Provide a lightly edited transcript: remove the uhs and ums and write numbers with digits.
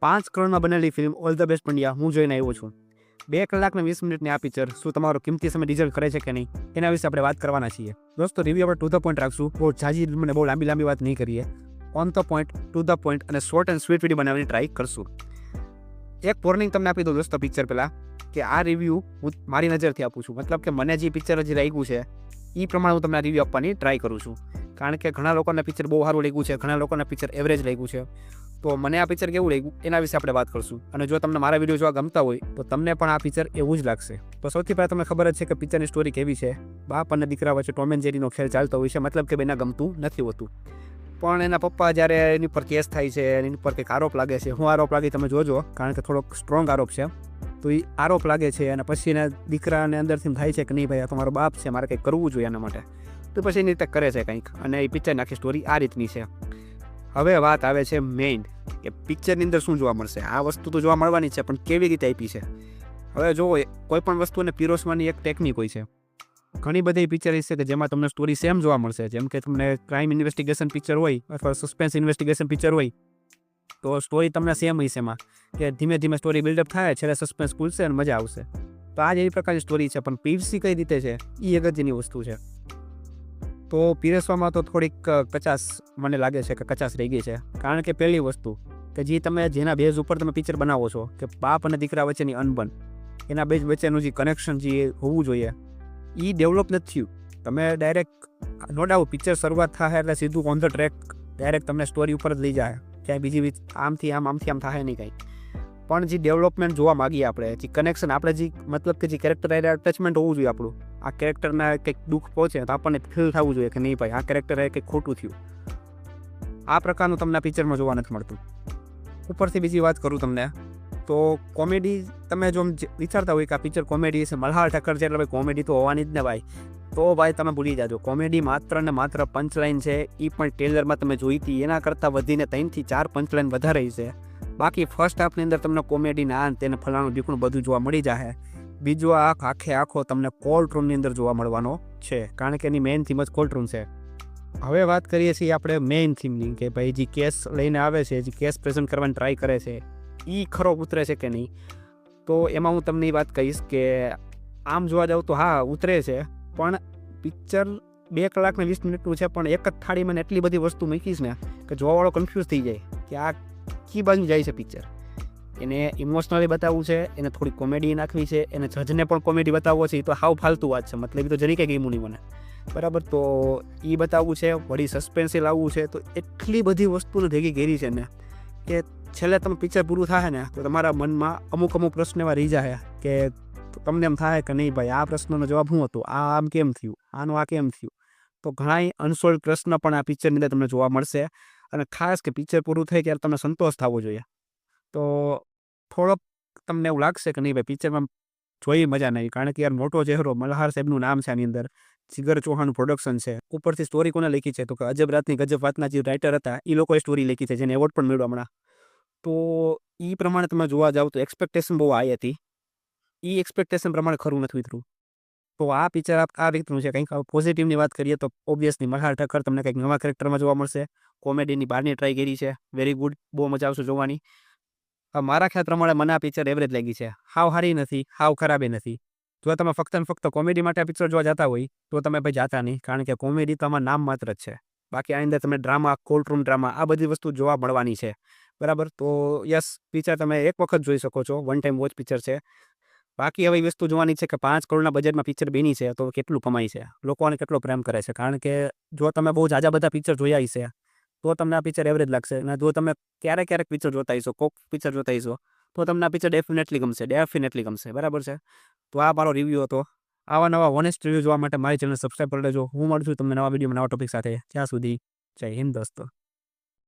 5 કરોડમાં બનેલી film all the best Pandya હું જોઈને આવ્યો છું. 2 કલાક ને 20 મિનિટની આ પિક્ચર શું તમારો કિંમતી સમય ડિઝર્વ કરે છે કે નહીં, એના વિશે આપણે વાત કરવાના છીએ. દોસ્તો, રિવ્યુ આપણે ટુ ધ પોઈન્ટ રાખશું. બહુ ઝાઝી મને બહુ લાંબી વાત નહીં કરીએ. On the point, to the point અને શોર્ટ એન્ડ સ્વીટ વિડીયો બનાવવાની ટ્રાય કરશું. એક વોર્નિંગ તમને આપી દઉં દોસ્તો પિક્ચર પહેલાં, કે આ રિવ્યૂ હું મારી નજરથી આપું છું. મતલબ કે મને જે પિક્ચર હજી લાગ્યું છે એ પ્રમાણે હું તમને આ રિવ્યૂ આપવાની ટ્રાય કરું છું. કારણ કે ઘણા લોકોને પિક્ચર બહુ સારું લાગ્યું છે, ઘણા લોકોને પિક્ચર એવરેજ લાગ્યું છે. તો મને આ પિક્ચર કેવું લાગ્યું એના વિશે આપણે વાત કરશું. અને જો તમને મારા વિડીયો જોવા ગમતા હોય તો તમને પણ આ પિક્ચર એવું જ લાગશે. તો સૌથી પહેલાં તમને ખબર જ છે કે પિક્ચરની સ્ટોરી કેવી છે. બાપ અને દીકરા વચ્ચે ટોમ એન્ડ જેરીનો ખેલ ચાલતો હોય છે. મતલબ કે બેના ગમતું નથી હોતું. પણ એના પપ્પા જ્યારે એની પર કેસ થાય છે, એની પર કંઈક આરોપ લાગે છે. હું આરોપ લાગે તમે જોજો, કારણ કે થોડોક સ્ટ્રોંગ આરોપ છે. તો એ આરોપ લાગે છે અને પછી એના દીકરાને અંદરથી થાય છે કે નહીં ભાઈ આ તમારો બાપ છે, મારે કંઈક કરવું જોઈએ એના માટે. તો પછી એની રીતે કરે છે કંઈક, અને એ પિક્ચરની આખી સ્ટોરી આ રીતની છે. હવે વાત આવે છે મેઇન, કે પિક્ચરની અંદર શું જોવા મળશે. આ વસ્તુ તો જોવા મળવાની છે, પણ કેવી રીતે આપી છે. હવે જો કોઈ પણ વસ્તુને પીરોસવાની એક ટેકનિક હોય છે. ઘણી બધી પિક્ચર છે કે જેમાં તમને સ્ટોરી સેમ જોવા મળશે. જેમ કે તમને ક્રાઇમ ઇન્વેસ્ટિગેશન પિક્ચર હોય અથવા સસ્પેન્સ ઇન્વેસ્ટિગેશન પિક્ચર હોય તો સ્ટોરી તમને સેમ હોય છે એમાં, કે ધીમે ધીમે સ્ટોરી બિલ્ડઅપ થાય, છેલ્લે સસ્પેન્સ ખુલશે અને મજા આવશે. તો આ જ એવી પ્રકારની સ્ટોરી છે. પણ પીરસી કઈ રીતે છે એ અગત્યની વસ્તુ છે. તો પીરસવામાં તો થોડીક કચાશ મને લાગે છે કે કચાશ રહી ગઈ છે. કારણ કે પહેલી વસ્તુ કે જે તમે જેના બેઝ ઉપર તમે પિક્ચર બનાવો છો, કે બાપ અને દીકરા વચ્ચેની અનબન, એના બેઝ વચ્ચેનું જે કનેક્શન જે હોવું જોઈએ એ ડેવલપ નથી થયું. તમે ડાયરેક્ટ નો ડાઉટ પિક્ચર શરૂઆત થાય એટલે સીધું ઓન ધ ટ્રેક ડાયરેક્ટ તમને સ્ટોરી ઉપર જ લઈ જાય. ક્યાંય બીજી આમથી આમ થાય નહીં કાંઈ. પણ જે ડેવલપમેન્ટ જોવા માગીએ આપણે, જે કનેક્શન આપણે જે મતલબ કે જે કેરેક્ટર અટેચમેન્ટ હોવું જોઈએ આપણું, આ કેરેક્ટરના કંઈક દુઃખ પહોંચે તો આપણને ફીલ થવું જોઈએ કે નહીં ભાઈ આ કેરેક્ટરે કંઈક ખોટું થયું. આ પ્રકારનું તમને આ પિક્ચરમાં જોવા નથી મળતું. ઉપરથી બીજી વાત કરું તમને તો કોમેડી, તમે જો વિચારતા હોય કે આ પિક્ચર કોમેડી છે, મલ્હાર ઠક્કર છે એટલે ભાઈ કોમેડી તો હોવાની જ ને ભાઈ, તો ભાઈ તમે ભૂલી જાજો. કોમેડી માત્ર ને માત્ર પંચલાઇન છે. એ પણ ટ્રેલરમાં તમે જોઈ હતી એના કરતાં વધીને 3 થી 4 પંચલાઇન વધારે છે. બાકી ફર્સ્ટ હાફની અંદર તમને કોમેડી ના તેને ફલાણું દીકણું બધું જોવા મળી જાય. બીજો આખો તમને કોર્ટ રૂમની અંદર જોવા મળવાનો છે, કારણ કે એની મેઇન થીમ જ કોર્ટ રૂમ છે. હવે વાત કરીએ છીએ આપણે મેઇન થીમની, કે ભાઈ જે કેસ લઈને આવે છે, જે કેસ પ્રેઝન્ટ કરવાની ટ્રાય કરે છે એ ખરો ઉતરે છે કે નહીં. તો એમાં હું તમને એ વાત કહીશ કે આમ જોવા જાઉં તો હા ઉતરે છે, પણ પિક્ચર 2 કલાક ને 20 મિનિટનું છે. પણ એક જ થાળીમાં એટલી બધી વસ્તુ મૂકીશ ને કે જોવાવાળો કન્ફ્યુઝ થઈ જાય કે આ કી બાજુ જાય છે પિક્ચર. એને ઇમોશનલી બતાવવું છે, એને થોડી કોમેડી નાખવી છે, એને જજને પણ કોમેડી બતાવવો છે. એ તો હાવ ફાલતુ વાત છે, મતલબ એ તો જરી કંઈ ગમ્યું નહીં મને, બરાબર. તો એ બતાવવું છે, વળી સસ્પેન્સ લાવવું છે. તો એટલી બધી વસ્તુને ભેગી કરી છે ને કે છેલ્લે તમે પિક્ચર પૂરું થાય ને તો તમારા મનમાં અમુક પ્રશ્ન એવા રહી જાય કે તમને એમ થાય કે નહીં ભાઈ આ પ્રશ્નનો જવાબ શું હતો, આ આમ કેમ થયું, આનું આ કેમ થયું. તો ઘણા અનસોલ્વ પ્રશ્ન પણ આ પિક્ચરની અંદર તમને જોવા મળશે. અને ખાસ કે પિક્ચર પૂરું થાય ત્યારે તમને સંતોષ થવો જોઈએ. તો થોડોક તમને એવું લાગશે કે નહીં ભાઈ પિક્ચરમાં જોઈ મજા નહીં, કારણ કે યાર મોટો ચહેરો મલ્હાર સાહેબનું નામ છે આની અંદર, જીગર ચૌહાણનું પ્રોડક્શન છે. ઉપરથી સ્ટોરી કોને લખી છે તો કે અજબ રાતની ગજબ વાતના જે રાઇટર હતા એ લોકોએ સ્ટોરી લખી છે, જેને એવોર્ડ પણ મળ્યો હમણાં. તો એ પ્રમાણે તમે જોવા જાઓ તો એક્સપેક્ટેશન બહુ હાઈ હતી. એ એક્સપેક્ટેશન પ્રમાણે ખરું નથી ઉતર્યું. તો આ પિક્ચર આ રીતનું છે. કંઈક પોઝિટિવની વાત કરીએ તો ઓબ્વિયસલી મલ્હાર ઠક્કર તમને કંઈક નવા કેરેક્ટરમાં જોવા મળશે. કોમેડીની બહારની ટ્રાય કરી છે, વેરી ગુડ, બહુ મજા આવશે જોવાની. મારા ખ્યાલ પ્રમાણે મને આ પિક્ચર એવરેજ લાગી છે. હાવ સારી નથી, હાવ ખરાબે નથી. જો તમે ફક્ત ને ફક્ત કોમેડી માટે આ પિક્ચર જોવા જતા હોય તો તમે ભાઈ જાતા નહીં, કારણ કે કોમેડી તો આમાં નામ માત્ર જ છે. બાકી આ અંદર તમે ડ્રામા, કોર્ટ રૂમ ડ્રામા આ બધી વસ્તુ જોવા મળવાની છે, બરાબર. તો યસ, પિક્ચર તમે એક વખત જોઈ શકો છો, વન ટાઈમ વોચ પિક્ચર છે. બાકી હવે વસ્તુ જોવાની છે કે 5 કરોડના બજેટમાં પિક્ચર બની છે તો કેટલું કમાઈ છે, લોકોને કેટલો પ્રેમ કરે છે. કારણ કે જો તમે બહુ જાજા બધા પિક્ચર જોયા હશે તો તમને આ પિક્ચર એવરેજ લાગશે. અને જો તમે ક્યારેક પિક્ચર જોતા હશો, કોક પિક્ચર જોતા હશો, તો તમને આ પિક્ચર ડેફિનેટલી ગમશે, બરાબર છે. તો આ મારો રિવ્યૂ હતો. આવા નવા ઓનેસ્ટ રિવ્યૂ જોવા માટે મારી ચેનલ સબસ્ક્રાઈબ કરી લેજો. હું મળું છું તમને નવા વિડીયોમાં નવા ટોપિક સાથે. ત્યાં સુધી જય હિન્દ દોસ્તો.